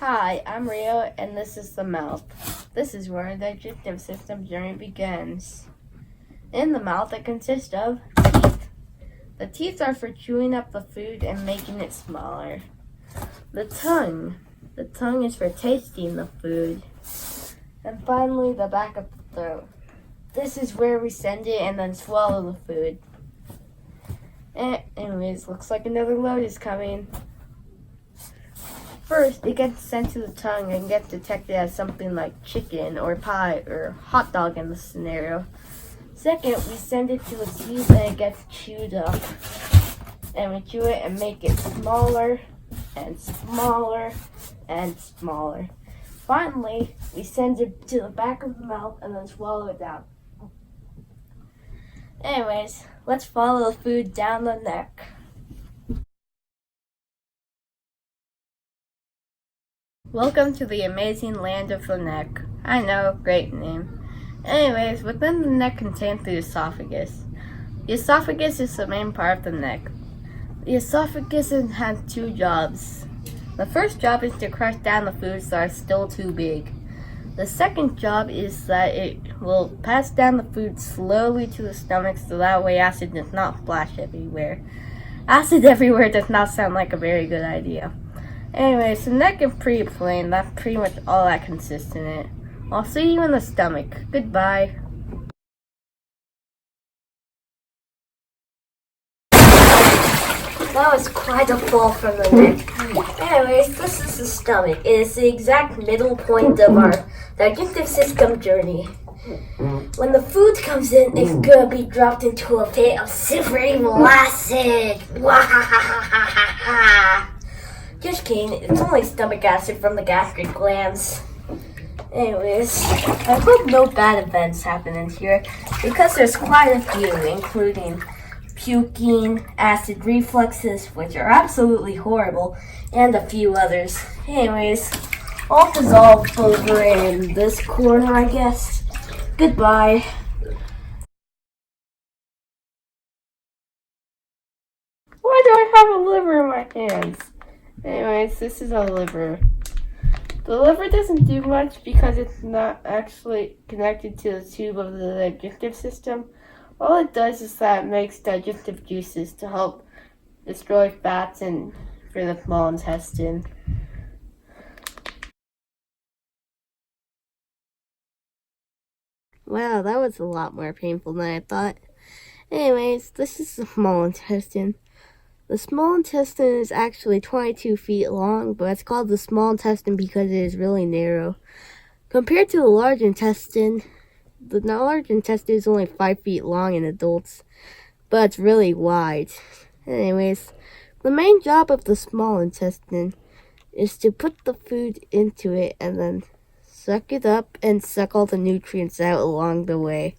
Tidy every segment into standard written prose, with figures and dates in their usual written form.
Hi, I'm Rio, and this is the mouth. This is where the digestive system journey begins. In the mouth, it consists of teeth. The teeth are for chewing up the food and making it smaller. The tongue. The tongue is for tasting the food. And finally, the back of the throat. This is where we send it and then swallow the food. Anyways, looks like another load is coming. First, it gets sent to the tongue and gets detected as something like chicken or pie or hot dog in this scenario. Second, we send it to the teeth and it gets chewed up. And we chew it and make it smaller and smaller and smaller. Finally, we send it to the back of the mouth and then swallow it down. Anyways, let's follow the food down the neck. Welcome to the amazing land of the neck. I know, great name. Anyways, within the neck contains the esophagus. The esophagus is the main part of the neck. The esophagus has two jobs. The first job is to crush down the foods that are still too big. The second job is that it will pass down the food slowly to the stomach so that way acid does not splash everywhere. Acid everywhere does not sound like a very good idea. Anyways, the neck is pretty plain. That's pretty much all that consists in it. I'll see you in the stomach. Goodbye. That was quite a fall from the neck. Anyways, this is the stomach. It is the exact middle point of our digestive system journey. When the food comes in, it's gonna be dropped into a pit of supreme acid. Just kidding, it's only stomach acid from the gastric glands. Anyways, I hope no bad events happen in here because there's quite a few, including puking, acid refluxes, which are absolutely horrible, and a few others. Anyways, I'll dissolve over in this corner, I guess. Goodbye. Why do I have a liver in my hands? Anyways, this is a liver. The liver doesn't do much because it's not actually connected to the tube of the digestive system. All it does is that it makes digestive juices to help destroy fats and for the small intestine. Wow, that was a lot more painful than I thought. Anyways, this is the small intestine. The small intestine is actually 22 feet long, but it's called the small intestine because it is really narrow. Compared to the large intestine is only 5 feet long in adults, but it's really wide. Anyways, the main job of the small intestine is to put the food into it and then suck it up and suck all the nutrients out along the way.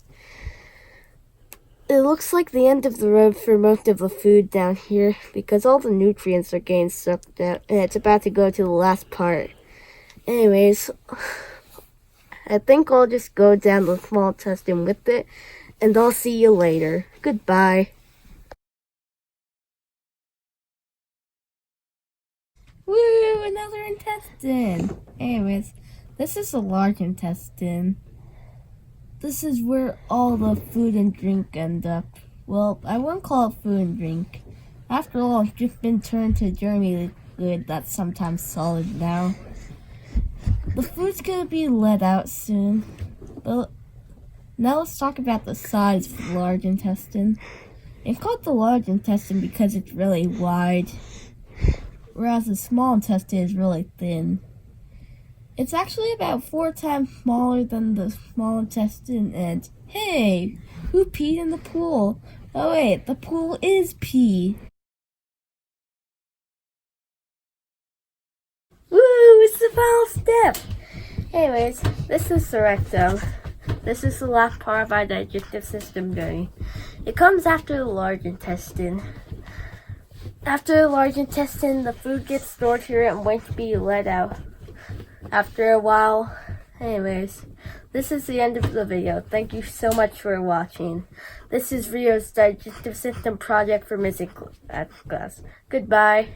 It looks like the end of the road for most of the food down here because all the nutrients are getting sucked out and it's about to go to the last part. Anyways, I think I'll just go down the small intestine with it and I'll see you later. Goodbye. Woo, another intestine. Anyways, this is the large intestine. This is where all the food and drink end up. Well, I wouldn't call it food and drink. After all, it's just been turned to germy liquid that's sometimes solid now. The food's gonna be let out soon. But now let's talk about the size of the large intestine. It's called the large intestine because it's really wide, whereas the small intestine is really thin. It's actually about 4 times smaller than the small intestine, and hey, who peed in the pool? Oh wait, the pool is pee. Woo, it's the final step! Anyways, this is the rectum. This is the last part of our digestive system journey. It comes after the large intestine. After the large intestine, the food gets stored here and waits to be let out. After a while, anyways, this is the end of the video. Thank you so much for watching. This is Rio's Digestive System Project for Music class. Goodbye.